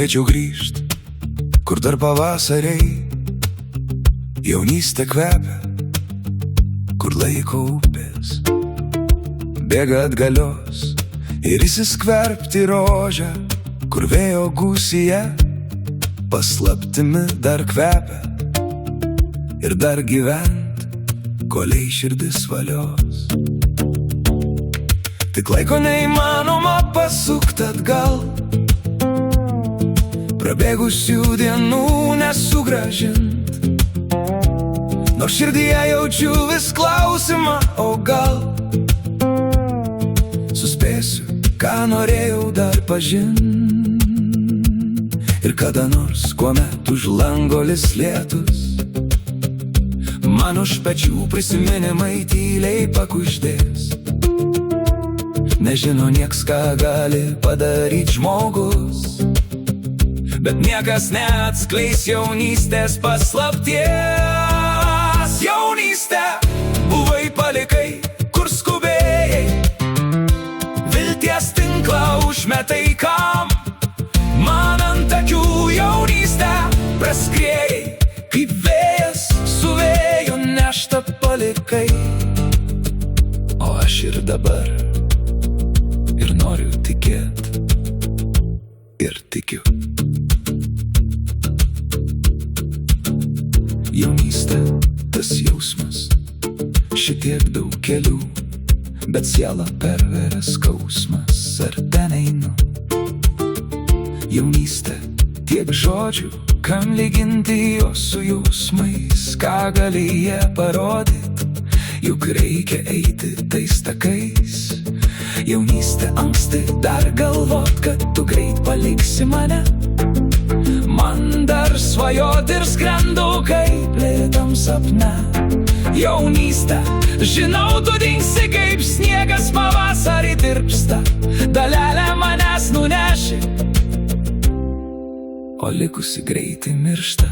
norėčiau grįžt, kur dar pavasariai, jaunystė kvepia, kur laiko upės bėga atgalios, ir įsiskverbti rožę, kur vėjo gūsyje paslaptimi dar kvepia, ir dar gyvent, koliai širdis valios. Tik laiko neįmanoma pasukt atgal, prabėgusių dienų nesugrąžint, nors širdyje jaučiu vis klausimą, o gal suspėsiu, ką norėjau dar pažint. Ir kada nors, kuomet už lango lis lietus, man už pečių prisiminimai tyliai pakuždės. Nežino nieks, ką gali padaryt žmogus, bet niekas neatskleis jaunystės paslapties. Jaunystę buvai palikai, kur skubėjai, vilties tinklą užmetai kam, man ant akių jaunystę praskriejai, kaip vėjas su vėjo neštą palikai. O aš ir dabar ir noriu tikėt, ir tikiu. Jaunystė, tas jausmas, šitiek daug kelių, bet siela perveria skausmas, ar ten einu. Jaunystė, tiek žodžių, kam lyginti jos su jausmais, ką gali jie parodyt, juk reikia eiti tais takais. Jaunystė anksti dar galvot, kad tu greit paliksi mane, man dar svajot ir skrendu kaip lėtam sapne. Jaunystė, žinau, tu dingsi kaip sniegas pavasarį tirpsta, dalelę manęs nuneši, o likusi greitai miršta.